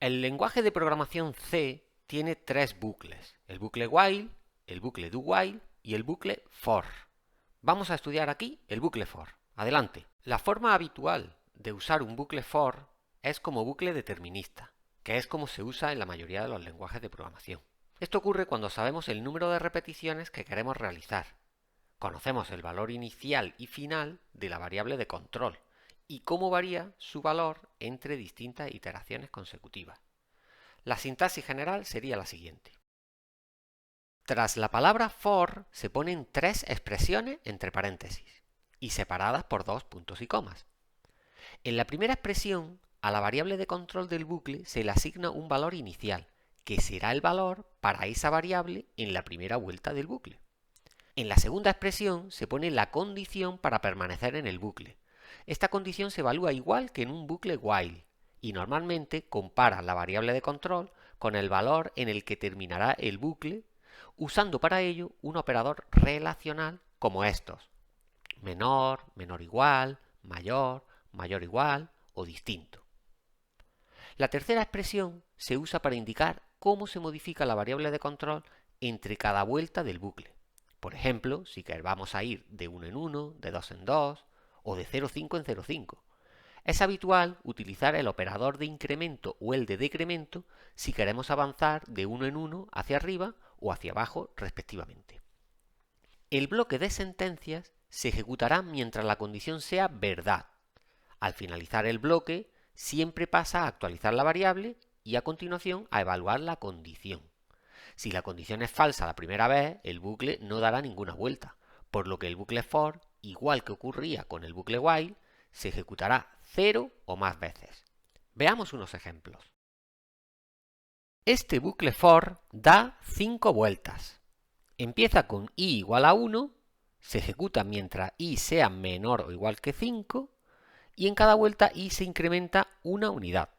El lenguaje de programación C tiene tres bucles: el bucle while, el bucle do while y el bucle for. Vamos a estudiar aquí el bucle for. Adelante. La forma habitual de usar un bucle for es como bucle determinista, que es como se usa en la mayoría de los lenguajes de programación. Esto ocurre cuando sabemos el número de repeticiones que queremos realizar. Conocemos el valor inicial y final de la variable de control y cómo varía su valor entre distintas iteraciones consecutivas. La sintaxis general sería la siguiente. Tras la palabra for se ponen tres expresiones entre paréntesis y separadas por dos puntos y comas. En la primera expresión, a la variable de control del bucle se le asigna un valor inicial, que será el valor para esa variable en la primera vuelta del bucle. En la segunda expresión se pone la condición para permanecer en el bucle. Esta condición se evalúa igual que en un bucle while y normalmente compara la variable de control con el valor en el que terminará el bucle, usando para ello un operador relacional como estos: menor, menor igual, mayor, mayor igual o distinto. La tercera expresión se usa para indicar cómo se modifica la variable de control entre cada vuelta del bucle. Por ejemplo, si vamos a ir de 1 en 1, de 2 en 2 o de 0,5 en 0,5. Es habitual utilizar el operador de incremento o el de decremento si queremos avanzar de 1 en 1 hacia arriba o hacia abajo respectivamente. El bloque de sentencias se ejecutará mientras la condición sea verdad. Al finalizar el bloque, siempre pasa a actualizar la variable y a continuación a evaluar la condición. Si la condición es falsa la primera vez, el bucle no dará ninguna vuelta, por lo que el bucle for, igual que ocurría con el bucle while, se ejecutará 0 o más veces. Veamos unos ejemplos. Este bucle for da 5 vueltas. Empieza con i igual a 1, se ejecuta mientras i sea menor o igual que 5, y en cada vuelta i se incrementa una unidad.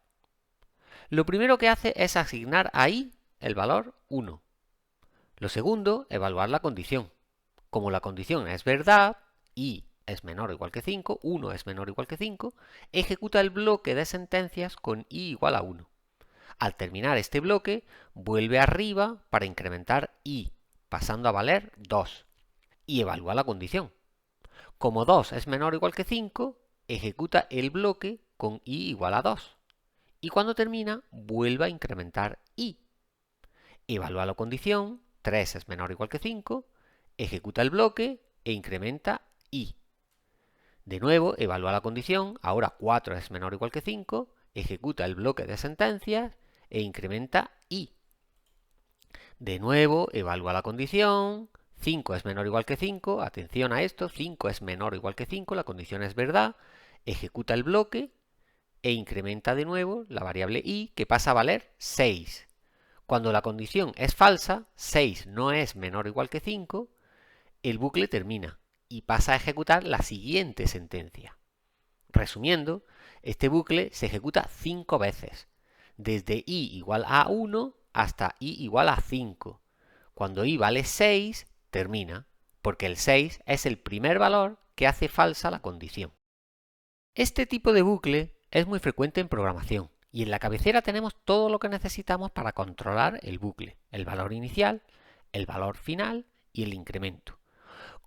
Lo primero que hace es asignar a i el valor 1. Lo segundo, evaluar la condición. Como la condición es verdad, i es menor o igual que 5, 1 es menor o igual que 5, ejecuta el bloque de sentencias con i igual a 1. Al terminar este bloque, vuelve arriba para incrementar i, pasando a valer 2, y evalúa la condición. Como 2 es menor o igual que 5, ejecuta el bloque con i igual a 2. Y cuando termina, vuelve a incrementar i. Evalúa la condición, 3 es menor o igual que 5, ejecuta el bloque e incrementa i. De nuevo, evalúa la condición, ahora 4 es menor o igual que 5, ejecuta el bloque de sentencias e incrementa i. De nuevo, evalúa la condición, 5 es menor o igual que 5, atención a esto, 5 es menor o igual que 5, la condición es verdad, ejecuta el bloque e incrementa de nuevo la variable i, que pasa a valer 6. Cuando la condición es falsa, 6 no es menor o igual que 5, el bucle termina y pasa a ejecutar la siguiente sentencia. Resumiendo, este bucle se ejecuta 5 veces, desde i igual a 1 hasta i igual a 5. Cuando i vale 6, termina, porque el 6 es el primer valor que hace falsa la condición. Este tipo de bucle es muy frecuente en programación y en la cabecera tenemos todo lo que necesitamos para controlar el bucle: el valor inicial, el valor final y el incremento.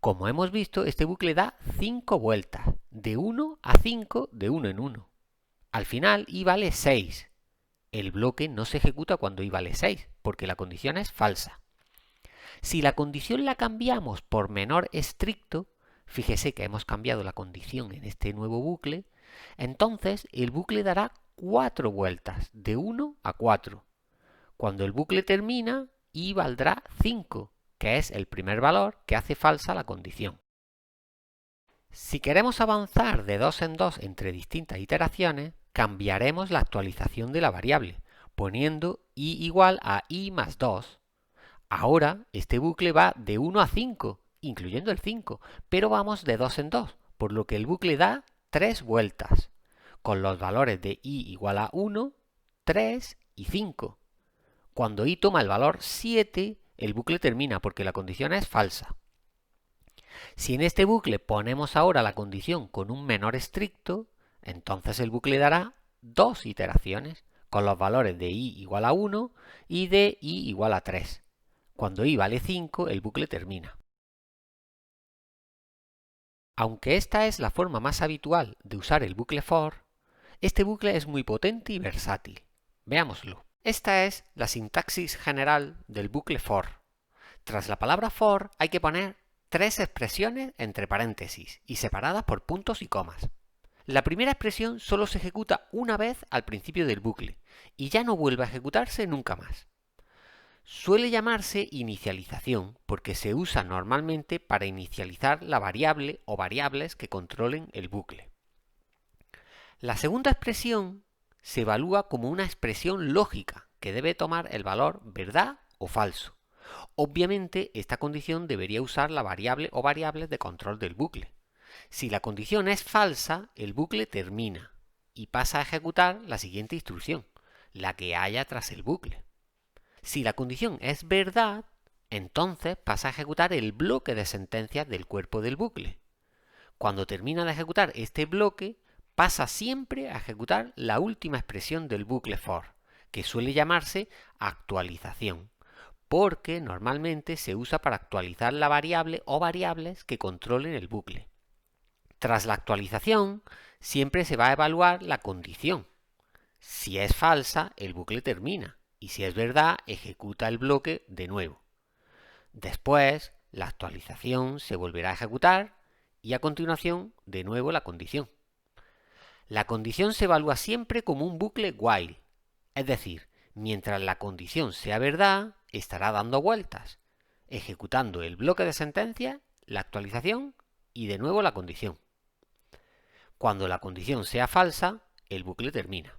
Como hemos visto, este bucle da 5 vueltas, de 1 a 5 de 1 en 1. Al final i vale 6. El bloque no se ejecuta cuando i vale 6, porque la condición es falsa. Si la condición la cambiamos por menor estricto, fíjese que hemos cambiado la condición en este nuevo bucle, entonces el bucle dará 4 vueltas, de 1 a 4. Cuando el bucle termina, i valdrá 5, que es el primer valor que hace falsa la condición. Si queremos avanzar de 2 en 2 entre distintas iteraciones, cambiaremos la actualización de la variable, poniendo i igual a i más 2. Ahora este bucle va de 1 a 5, incluyendo el 5, pero vamos de 2 en 2, por lo que el bucle da 3 vueltas, con los valores de i igual a 1, 3 y 5. Cuando i toma el valor 7, el bucle termina porque la condición es falsa. Si en este bucle ponemos ahora la condición con un menor estricto, entonces el bucle dará 2 iteraciones, con los valores de i igual a 1 y de i igual a 3. Cuando i vale 5, el bucle termina. Aunque esta es la forma más habitual de usar el bucle for, este bucle es muy potente y versátil. Veámoslo. Esta es la sintaxis general del bucle for. Tras la palabra for hay que poner 3 expresiones entre paréntesis y separadas por puntos y comas. La primera expresión solo se ejecuta una vez al principio del bucle y ya no vuelve a ejecutarse nunca más. Suele llamarse inicialización porque se usa normalmente para inicializar la variable o variables que controlen el bucle. La segunda expresión se evalúa como una expresión lógica que debe tomar el valor verdad o falso. Obviamente, esta condición debería usar la variable o variables de control del bucle. Si la condición es falsa, el bucle termina y pasa a ejecutar la siguiente instrucción, la que haya tras el bucle. Si la condición es verdad, entonces pasa a ejecutar el bloque de sentencias del cuerpo del bucle. Cuando termina de ejecutar este bloque, pasa siempre a ejecutar la última expresión del bucle for, que suele llamarse actualización, porque normalmente se usa para actualizar la variable o variables que controlen el bucle. Tras la actualización, siempre se va a evaluar la condición. Si es falsa, el bucle termina, y si es verdad, ejecuta el bloque de nuevo. Después, la actualización se volverá a ejecutar y a continuación, de nuevo la condición. La condición se evalúa siempre como un bucle while, es decir, mientras la condición sea verdad, estará dando vueltas, ejecutando el bloque de sentencia, la actualización y de nuevo la condición. Cuando la condición sea falsa, el bucle termina.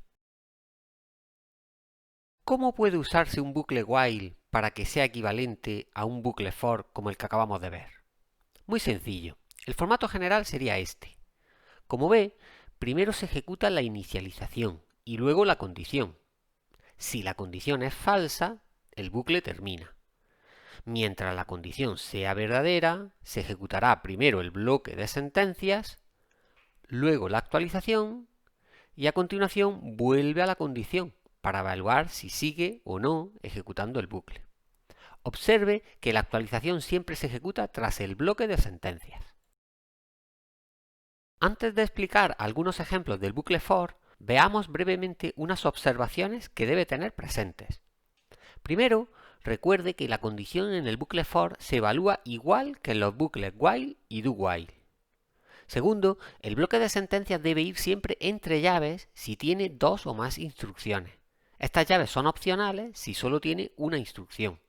¿Cómo puede usarse un bucle while para que sea equivalente a un bucle for como el que acabamos de ver? Muy sencillo. El formato general sería este. Como ve, primero se ejecuta la inicialización y luego la condición. Si la condición es falsa, el bucle termina. Mientras la condición sea verdadera, se ejecutará primero el bloque de sentencias, luego la actualización y a continuación vuelve a la condición para evaluar si sigue o no ejecutando el bucle. Observe que la actualización siempre se ejecuta tras el bloque de sentencias. Antes de explicar algunos ejemplos del bucle for, veamos brevemente unas observaciones que debe tener presentes. Primero, recuerde que la condición en el bucle for se evalúa igual que en los bucles while y do while. Segundo, el bloque de sentencias debe ir siempre entre llaves si tiene 2 o más instrucciones. Estas llaves son opcionales si solo tiene una instrucción.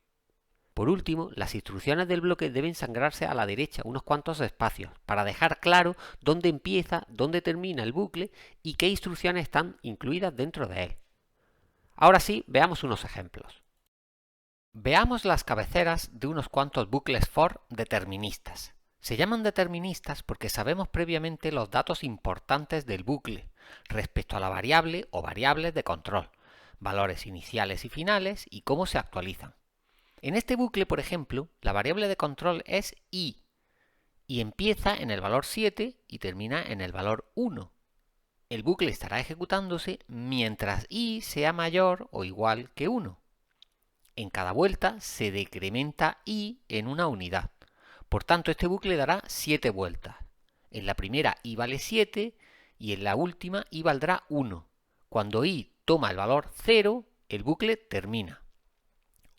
Por último, las instrucciones del bloque deben sangrarse a la derecha unos cuantos espacios para dejar claro dónde empieza, dónde termina el bucle y qué instrucciones están incluidas dentro de él. Ahora sí, veamos unos ejemplos. Veamos las cabeceras de unos cuantos bucles for deterministas. Se llaman deterministas porque sabemos previamente los datos importantes del bucle respecto a la variable o variables de control, valores iniciales y finales y cómo se actualizan. En este bucle, por ejemplo, la variable de control es i y empieza en el valor 7 y termina en el valor 1. El bucle estará ejecutándose mientras i sea mayor o igual que 1. En cada vuelta se decrementa i en una unidad. Por tanto, este bucle dará 7 vueltas. En la primera i vale 7 y en la última i valdrá 1. Cuando i toma el valor 0, el bucle termina.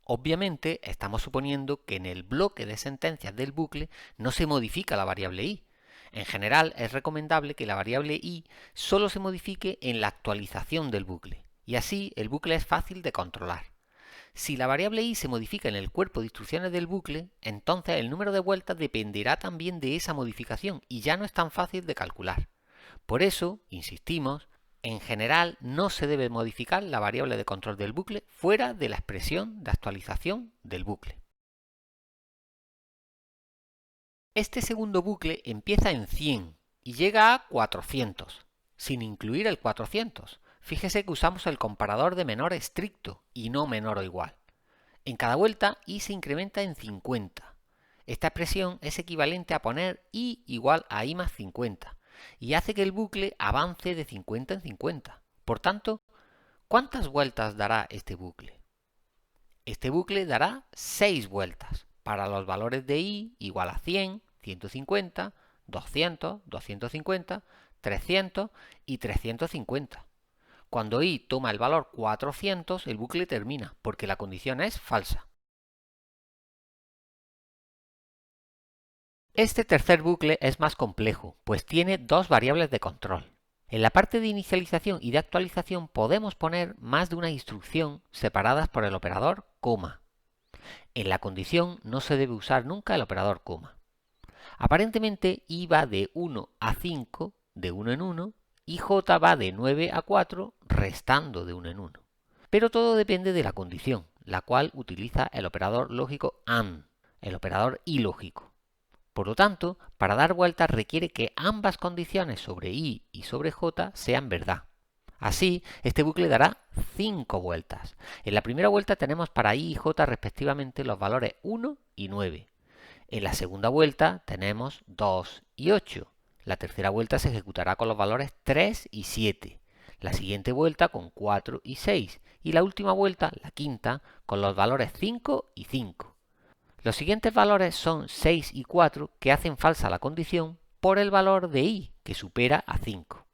Obviamente, estamos suponiendo que en el bloque de sentencias del bucle no se modifica la variable i. En general, es recomendable que la variable i solo se modifique en la actualización del bucle, y así el bucle es fácil de controlar. Si la variable i se modifica en el cuerpo de instrucciones del bucle, entonces el número de vueltas dependerá también de esa modificación y ya no es tan fácil de calcular. Por eso, insistimos, en general no se debe modificar la variable de control del bucle fuera de la expresión de actualización del bucle. Este segundo bucle empieza en 100 y llega a 400, sin incluir el 400. Fíjese que usamos el comparador de menor estricto y no menor o igual. En cada vuelta i se incrementa en 50. Esta expresión es equivalente a poner i igual a i más 50 y hace que el bucle avance de 50 en 50. Por tanto, ¿Cuántas vueltas dará este bucle? Este bucle dará 6 vueltas para los valores de i igual a 100, 150, 200, 250, 300 y 350. Cuando i toma el valor 400, el bucle termina, porque la condición es falsa. Este tercer bucle es más complejo, pues tiene dos variables de control. En la parte de inicialización y de actualización podemos poner más de una instrucción separadas por el operador coma. En la condición no se debe usar nunca el operador coma. Aparentemente i va de 1 a 5, de 1 en 1, y j va de 9 a 4, restando de 1 en 1. Pero todo depende de la condición, la cual utiliza el operador lógico AND, el operador ilógico. Por lo tanto, para dar vueltas requiere que ambas condiciones sobre i y sobre j sean verdad. Así, este bucle dará 5 vueltas. En la primera vuelta tenemos para i y j respectivamente los valores 1 y 9. En la segunda vuelta tenemos 2 y 8. La tercera vuelta se ejecutará con los valores 3 y 7. La siguiente vuelta con 4 y 6. Y la última vuelta, la quinta, con los valores 5 y 5. Los siguientes valores son 6 y 4 que hacen falsa la condición por el valor de i, que supera a 5.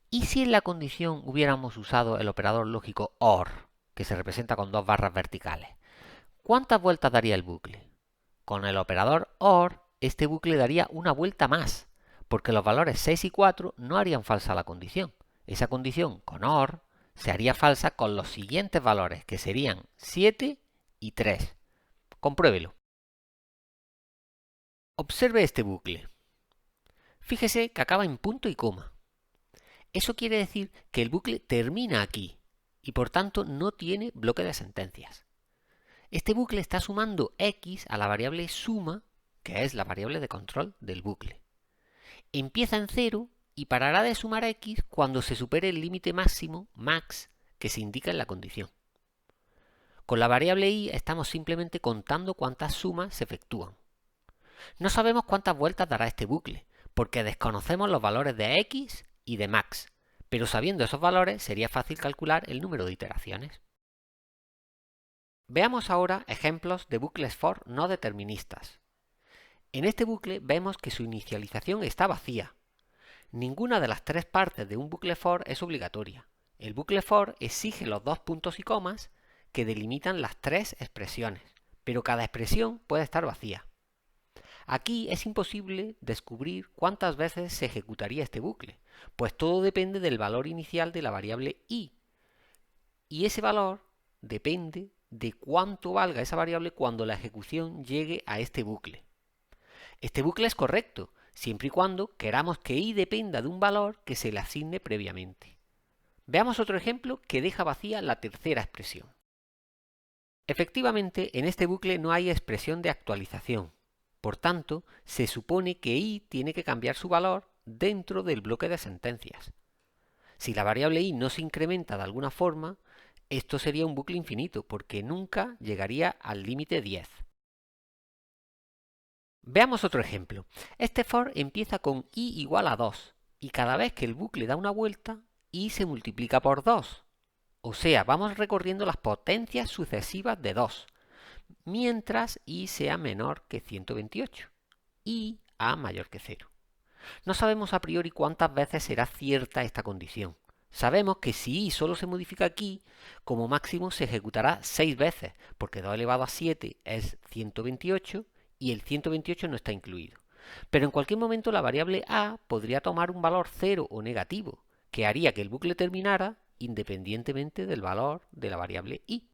¿Y si en la condición hubiéramos usado el operador lógico OR, que se representa con dos barras verticales? ¿Cuántas vueltas daría el bucle? Con el operador OR, este bucle daría una vuelta más, porque los valores 6 y 4 no harían falsa la condición. Esa condición con OR se haría falsa con los siguientes valores, que serían 7 y 3. Compruébelo. Observe este bucle. Fíjese que acaba en punto y coma. Eso quiere decir que el bucle termina aquí y por tanto no tiene bloque de sentencias. Este bucle está sumando x a la variable suma, que es la variable de control del bucle. Empieza en 0 y parará de sumar x cuando se supere el límite máximo, max, que se indica en la condición. Con la variable i estamos simplemente contando cuántas sumas se efectúan. No sabemos cuántas vueltas dará este bucle, porque desconocemos los valores de x y de max, pero sabiendo esos valores sería fácil calcular el número de iteraciones. Veamos ahora ejemplos de bucles for no deterministas. En este bucle vemos que su inicialización está vacía. Ninguna de las tres partes de un bucle for es obligatoria. El bucle for exige los dos puntos y comas que delimitan las tres expresiones, pero cada expresión puede estar vacía. Aquí es imposible descubrir cuántas veces se ejecutaría este bucle, pues todo depende del valor inicial de la variable i. Y ese valor depende de cuánto valga esa variable cuando la ejecución llegue a este bucle. Este bucle es correcto, siempre y cuando queramos que i dependa de un valor que se le asigne previamente. Veamos otro ejemplo que deja vacía la tercera expresión. Efectivamente, en este bucle no hay expresión de actualización. Por tanto, se supone que i tiene que cambiar su valor dentro del bloque de sentencias. Si la variable i no se incrementa de alguna forma, esto sería un bucle infinito, porque nunca llegaría al límite 10. Veamos otro ejemplo. Este for empieza con i igual a 2, y cada vez que el bucle da una vuelta, i se multiplica por 2. O sea, vamos recorriendo las potencias sucesivas de 2, mientras i sea menor que 128 y a mayor que 0. No sabemos a priori cuántas veces será cierta esta condición. Sabemos que si i solo se modifica aquí, como máximo se ejecutará 6 veces, porque 2 elevado a 7 es 128 y el 128 no está incluido. Pero en cualquier momento la variable a podría tomar un valor 0 o negativo, que haría que el bucle terminara independientemente del valor de la variable i.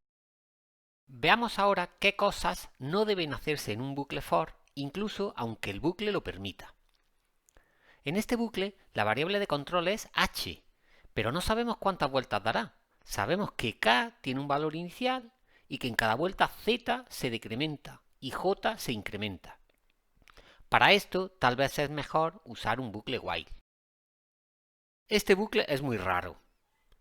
Veamos ahora qué cosas no deben hacerse en un bucle for, incluso aunque el bucle lo permita. En este bucle, la variable de control es h, pero no sabemos cuántas vueltas dará. Sabemos que k tiene un valor inicial y que en cada vuelta z se decrementa y j se incrementa. Para esto, tal vez es mejor usar un bucle while. Este bucle es muy raro.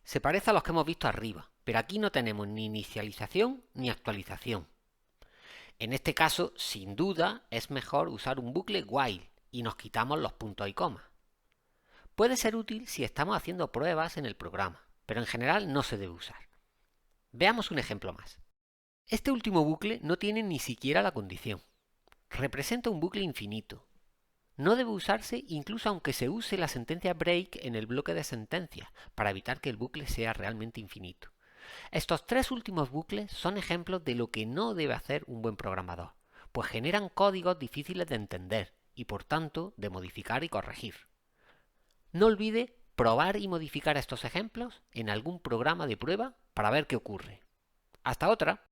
Se parece a los que hemos visto arriba, pero aquí no tenemos ni inicialización ni actualización. En este caso, sin duda, es mejor usar un bucle while y nos quitamos los puntos y comas. Puede ser útil si estamos haciendo pruebas en el programa, pero en general no se debe usar. Veamos un ejemplo más. Este último bucle no tiene ni siquiera la condición. Representa un bucle infinito. No debe usarse incluso aunque se use la sentencia break en el bloque de sentencias, para evitar que el bucle sea realmente infinito. Estos tres últimos bucles son ejemplos de lo que no debe hacer un buen programador, pues generan códigos difíciles de entender y por tanto de modificar y corregir. No olvide probar y modificar estos ejemplos en algún programa de prueba para ver qué ocurre. ¡Hasta otra!